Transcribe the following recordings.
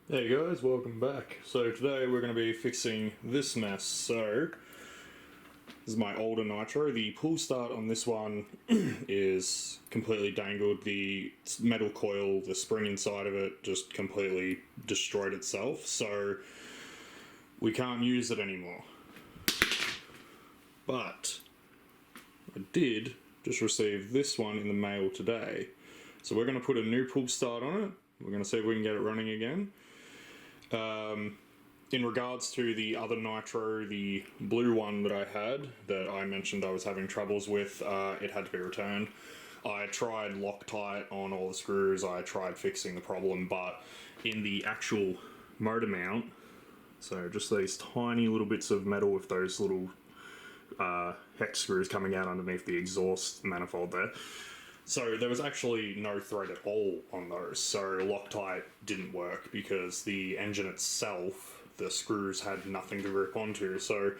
Hey guys, welcome back. So today we're going to be fixing this mess. So this is my older Nitro. The pull start on this one is completely dangled. The metal coil, the spring inside of it, just completely destroyed itself. So we can't use it anymore. But I did just receive this one in the mail today. So we're going to put a new pull start on it. We're going to see if we can get it running again. In regards to the other Nitro, the blue one that I had, that I mentioned I was having troubles with, it had to be returned. I tried Loctite on all the screws, I tried fixing the problem, but in the actual motor mount, so just these tiny little bits of metal with those little hex screws coming out underneath the exhaust manifold there. So there was actually no thread at all on those, so Loctite didn't work because the engine itself, the screws had nothing to grip onto, so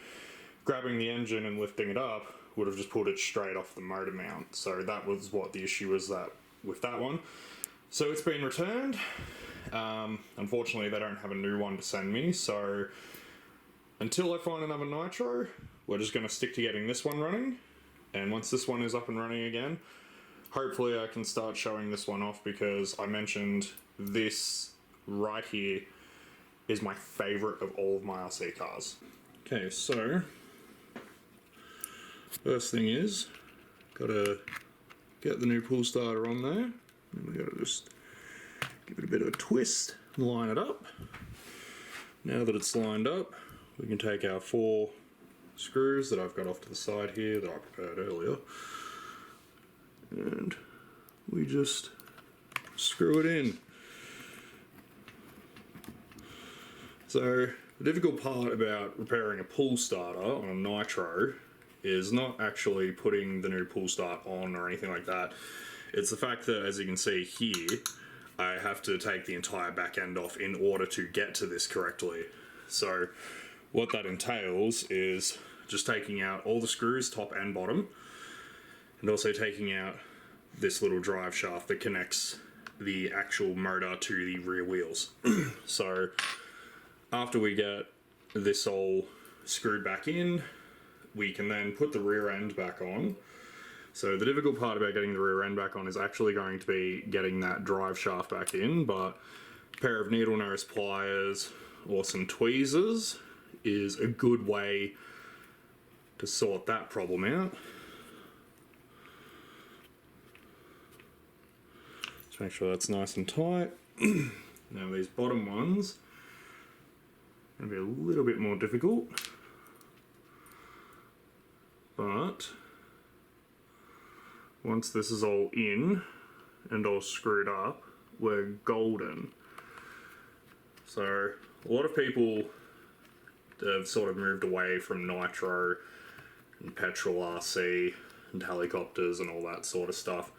grabbing the engine and lifting it up would have just pulled it straight off the motor mount. So that was what the issue was with that one. So it's been returned. Unfortunately they don't have a new one to send me, so until I find another Nitro, we're just going to stick to getting this one running, and once this one is up and running again, hopefully I can start showing this one off, because I mentioned this right here is my favourite of all of my RC cars. Okay, so first thing is, gotta get the new pull starter on there, and we gotta just give it a bit of a twist and line it up. Now that it's lined up, we can take our 4 screws that I've got off to the side here that I prepared earlier, and we just screw it in. So the difficult part about repairing a pull starter on a Nitro is not actually putting the new pull start on or anything like that. It's the fact that, as you can see here, I have to take the entire back end off in order to get to this correctly. So what that entails is just taking out all the screws, top and bottom, and also taking out this little drive shaft that connects the actual motor to the rear wheels. So after we get this all screwed back in, we can then put the rear end back on. So the difficult part about getting the rear end back on is actually going to be getting that drive shaft back in, but a pair of needle nose pliers or some tweezers is a good way to sort that problem out. Make sure that's nice and tight. Now these bottom ones are going to be a little bit more difficult, but once this is all in and all screwed up, we're golden. So a lot of people have sort of moved away from Nitro and petrol RC and helicopters and all that sort of stuff.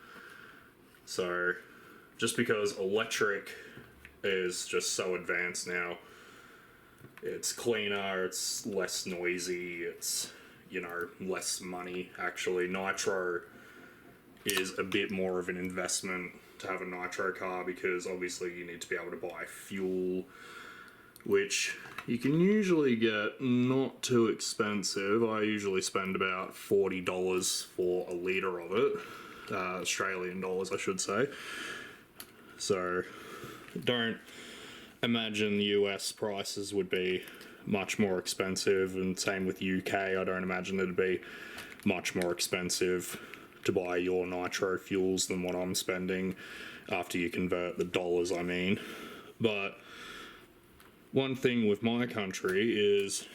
So just because electric is just so advanced now, it's cleaner, it's less noisy, it's, you know, less money actually. Nitro is a bit more of an investment to have a Nitro car, because obviously you need to be able to buy fuel, which you can usually get not too expensive. I usually spend about $40 for a litre of it, Australian dollars I should say. So don't imagine the US prices would be much more expensive, and same with UK. I don't imagine it'd be much more expensive to buy your Nitro fuels than what I'm spending after you convert the dollars, I mean. But one thing with my country is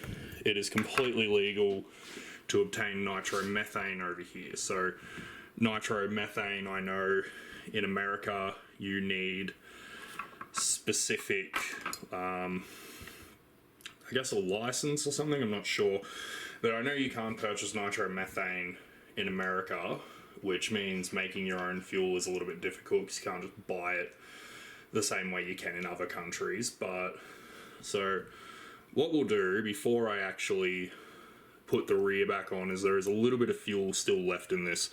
it is completely legal to obtain nitromethane over here. So nitromethane, I know in America you need specific, I guess a license or something, I'm not sure. But I know you can't purchase nitromethane in America, which means making your own fuel is a little bit difficult because you can't just buy it the same way you can in other countries. But so what we'll do before I actually put the rear back on is there is a little bit of fuel still left in this.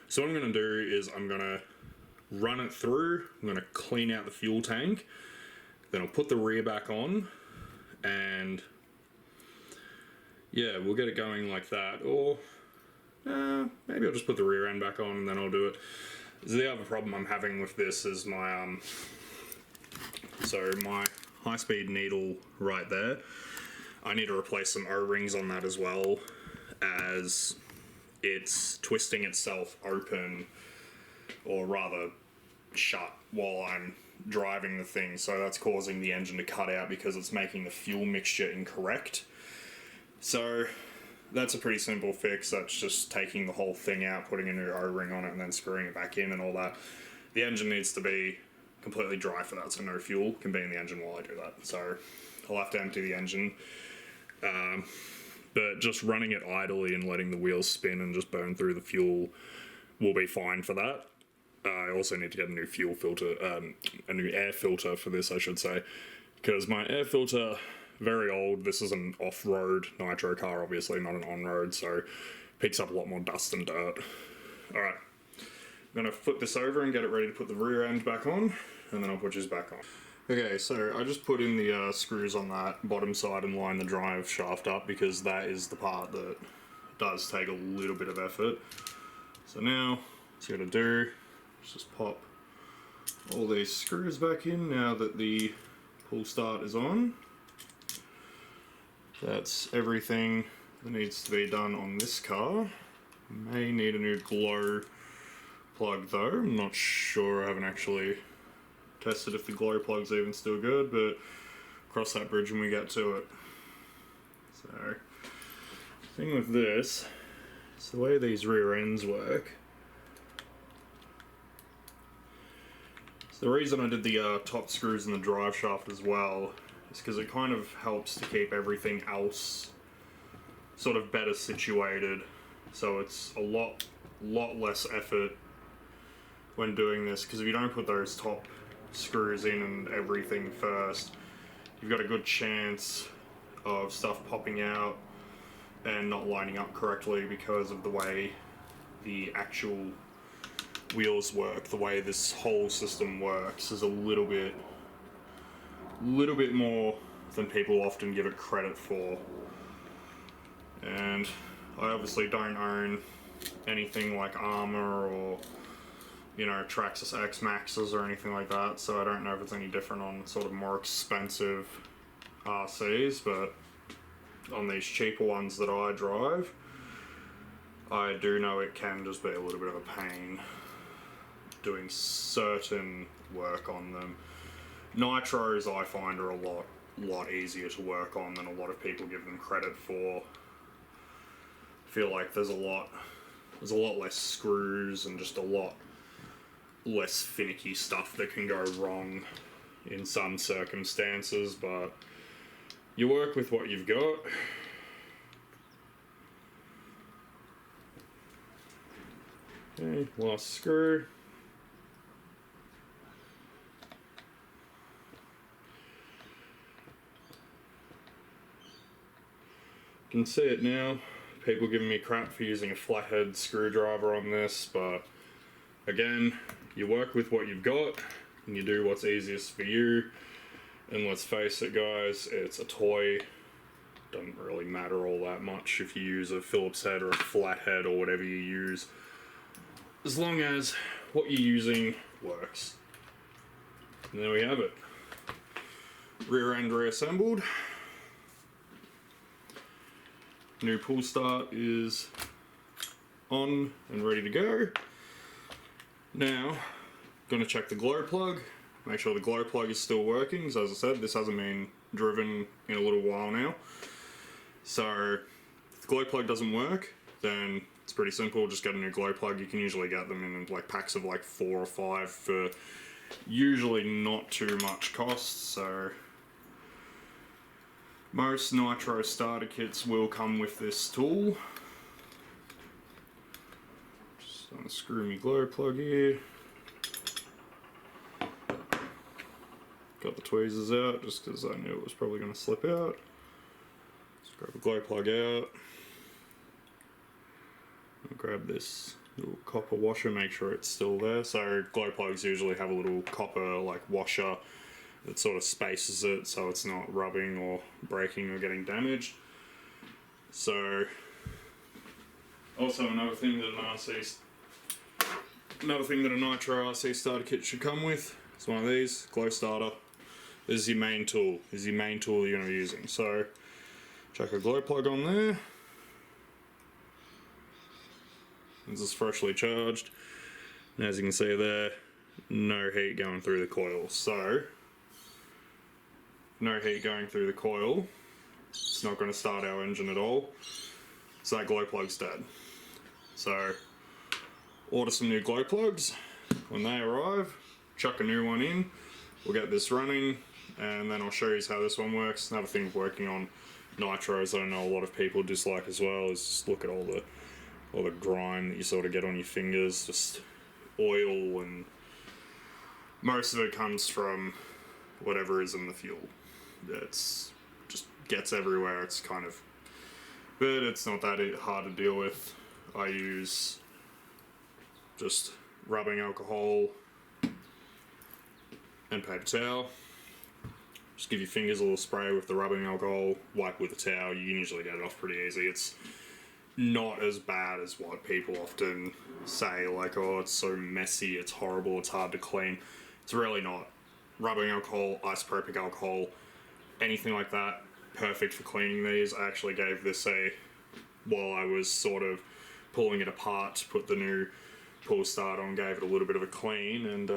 So what I'm going to do is I'm going to run it through, I'm going to clean out the fuel tank, Then I'll put the rear back on, and yeah, we'll get it going like that. Or maybe I'll just put the rear end back on and then I'll do it. The other problem I'm having with this is my my high-speed needle right there. I need to replace some O-rings on that as well, as it's twisting itself open, or rather shut, while I'm driving the thing, so that's causing the engine to cut out because it's making the fuel mixture incorrect. So that's a pretty simple fix. That's just taking the whole thing out, putting a new O-ring on it, and then screwing it back in and all that. The engine needs to be completely dry for that, so no fuel can be in the engine while I do that. So I'll have to empty the engine. But just running it idly and letting the wheels spin and just burn through the fuel will be fine for that. I also need to get a new fuel filter, a new air filter for this, I should say, because my air filter, very old. This is an off-road Nitro car, obviously, not an on-road, so picks up a lot more dust and dirt. Alright, I'm going to flip this over and get it ready to put the rear end back on, and then I'll put yours back on. Okay, so I just put in the screws on that bottom side and line the drive shaft up, because that is the part that does take a little bit of effort. So now, what's you got to do, just pop all these screws back in now that the pull start is on. That's everything that needs to be done on this car. May need a new glow plug though. I'm not sure, I haven't actually tested if the glow plug's even still good, but cross that bridge when we get to it. So, the thing with this, is the way these rear ends work. So the reason I did the top screws in the drive shaft as well is because it kind of helps to keep everything else sort of better situated. So it's a lot less effort when doing this, because if you don't put those top screws in and everything first, you've got a good chance of stuff popping out and not lining up correctly because of the way the actual wheels work. The way this whole system works is a little bit more than people often give it credit for. And I obviously don't own anything like Armour or, you know, Traxxas X Maxes or anything like that, so I don't know if it's any different on sort of more expensive RCs, but on these cheaper ones that I drive, I do know it can just be a little bit of a pain doing certain work on them. Nitros, I find, are a lot easier to work on than a lot of people give them credit for. I feel like there's a lot less screws and just a lot less finicky stuff that can go wrong in some circumstances, but you work with what you've got. Okay, last screw. You can see it now. People giving me crap for using a flathead screwdriver on this, but again, you work with what you've got and you do what's easiest for you. And let's face it, guys, it's a toy. Doesn't really matter all that much if you use a Phillips head or a flathead or whatever you use, as long as what you're using works. And there we have it. Rear end reassembled. New pull start is on and ready to go. Now, gonna check the glow plug, make sure the glow plug is still working. So as I said, this hasn't been driven in a little while now. So if the glow plug doesn't work, then it's pretty simple, just get a new glow plug. You can usually get them in like packs of like 4 or 5 for usually not too much cost. So most Nitro starter kits will come with this tool. Just unscrew my glow plug here. Got the tweezers out just because I knew it was probably going to slip out. Just grab a glow plug out. I'll grab this little copper washer, make sure it's still there. So glow plugs usually have a little copper like washer it sort of spaces it so it's not rubbing or breaking or getting damaged. So, also another thing that a Nitro RC starter kit should come with is one of these, glow starter. This is your main tool. This is your main tool you're going to be using. So, chuck a glow plug on there. This is freshly charged. And as you can see there, no heat going through the coil. So, no heat going through the coil. It's not going to start our engine at all. So that glow plug's dead. So, order some new glow plugs. When they arrive, chuck a new one in. We'll get this running, and then I'll show you how this one works. Another thing working on Nitros I know a lot of people dislike as well is just look at all the grime that you sort of get on your fingers, just oil, and most of it comes from whatever is in the fuel. It's just gets everywhere. It's kind of, but it's not that hard to deal with. I use just rubbing alcohol and paper towel. Just give your fingers a little spray with the rubbing alcohol, wipe with a towel. You can usually get it off pretty easy. It's not as bad as what people often say, like, oh, it's so messy, it's horrible, it's hard to clean. It's really not. Rubbing alcohol, isopropyl alcohol, anything like that, perfect for cleaning these. I actually gave this while I was sort of pulling it apart to put the new pull start on, gave it a little bit of a clean, and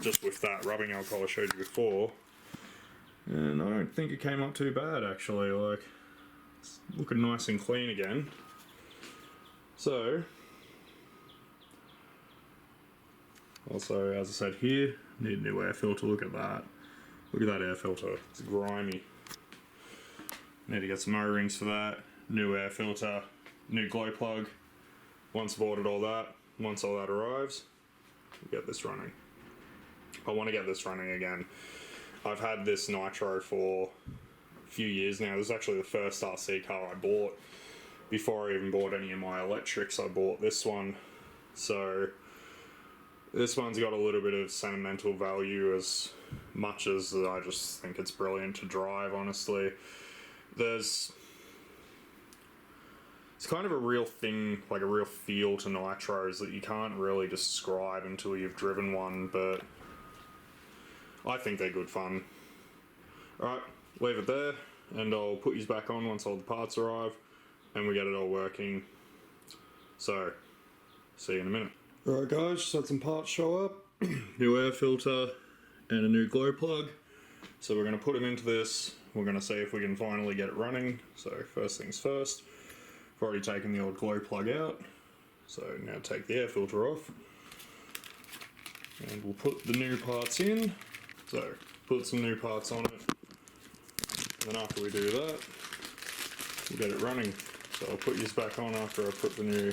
just with that rubbing alcohol I showed you before, and I don't think it came up too bad actually. Like, it's looking nice and clean again. So, also, as I said here, need a new air filter. Look at that. Look at that air filter. It's grimy. Need to get some O-rings for that. New air filter. New glow plug. Once I've ordered all that, once all that arrives, we'll get this running. I want to get this running again. I've had this Nitro for a few years now. This is actually the first RC car I bought. Before I even bought any of my electrics, I bought this one. So, this one's got a little bit of sentimental value as much as I just think it's brilliant to drive, honestly. It's kind of a real thing, like a real feel to Nitros that you can't really describe until you've driven one, but I think they're good fun. Alright, leave it there, and I'll put these back on once all the parts arrive, and we get it all working. So, see you in a minute. Alright guys, just had some parts show up. New air filter and a new glow plug. So we're going to put them into this. We're going to see if we can finally get it running. So first things first. I've already taken the old glow plug out. So now take the air filter off. And we'll put the new parts in. So put some new parts on it. And then after we do that, we'll get it running. So I'll put these back on after I put the new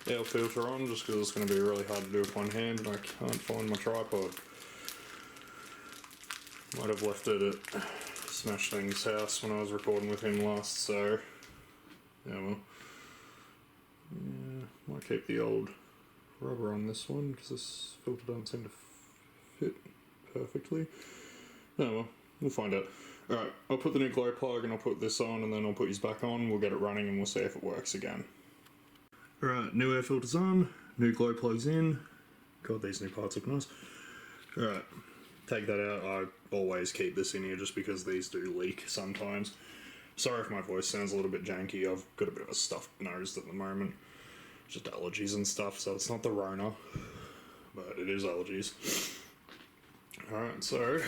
air filter on, just because it's going to be really hard to do with one hand and I can't find my tripod. Might have left it at Smash Thing's house when I was recording with him last, so yeah, well, yeah, might keep the old rubber on this one because this filter doesn't seem to fit perfectly. Oh well, we'll find out. Alright, I'll put the new glow plug and I'll put this on, and then I'll put these back on, we'll get it running and we'll see if it works again. Alright, new air filter's on, new glow plug's in. God, these new parts look nice. Alright, take that out. I always keep this in here just because these do leak sometimes. Sorry if my voice sounds a little bit janky, I've got a bit of a stuffed nose at the moment. Just allergies and stuff, so it's not the Rona, but it is allergies. Alright, so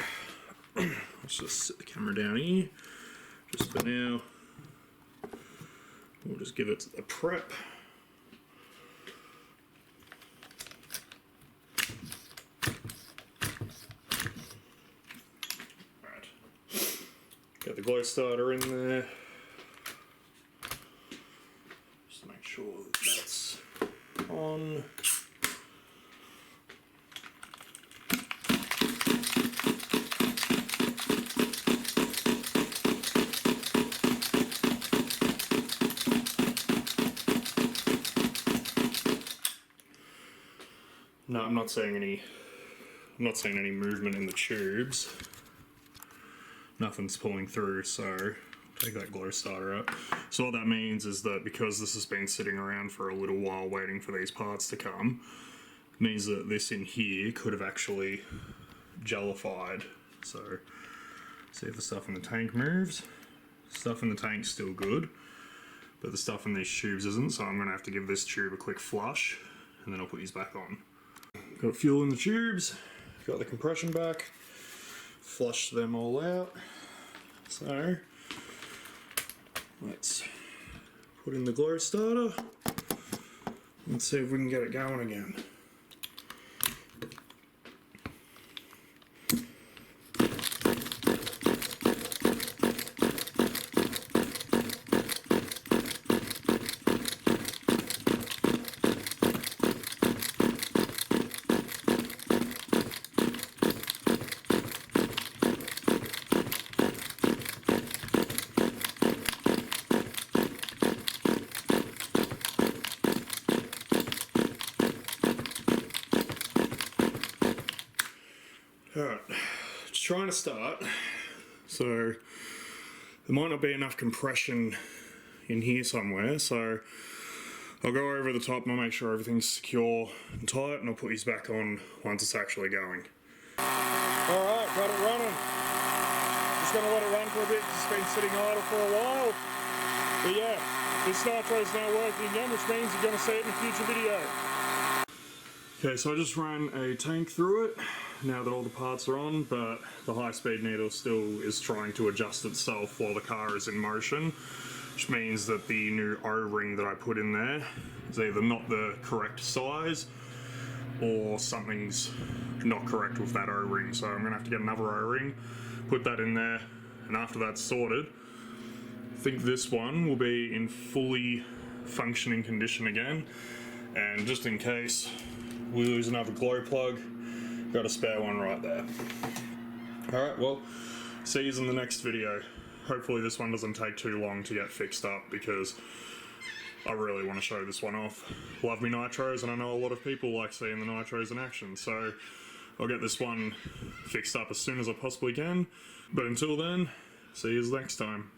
let's just sit the camera down here, just for now. We'll just give it a prep. Get the glow starter in there. Just to make sure that that's on. No, I'm not seeing any I'm not seeing any movement in the tubes. Nothing's pulling through, so take that glow starter out. So what that means is that because this has been sitting around for a little while waiting for these parts to come, means that this in here could have actually jellified. So see if the stuff in the tank moves. Stuff in the tank's still good, but the stuff in these tubes isn't, so I'm going to have to give this tube a quick flush and then I'll put these back on. Got fuel in the tubes, got the compression back, flushed them all out. So let's put in the glow starter and see if we can get it going again. Alright, it's trying to start, so there might not be enough compression in here somewhere, so I'll go over the top and I'll make sure everything's secure and tight, and I'll put these back on once it's actually going. Alright, got it running. Just going to let it run for a bit, it's been sitting idle for a while. But yeah, this nitro's now working again, which means you're going to see it in a future video. Okay, so I just ran a tank through it now that all the parts are on, but the high-speed needle still is trying to adjust itself while the car is in motion, which means that the new O-ring that I put in there is either not the correct size or something's not correct with that O-ring. So I'm going to have to get another O-ring, put that in there, and after that's sorted, I think this one will be in fully functioning condition again. And just in case we lose another glow plug, got a spare one right there. Alright, well, see you in the next video. Hopefully this one doesn't take too long to get fixed up, because I really want to show this one off. Love me nitros, and I know a lot of people like seeing the nitros in action, so I'll get this one fixed up as soon as I possibly can. But until then, see you next time.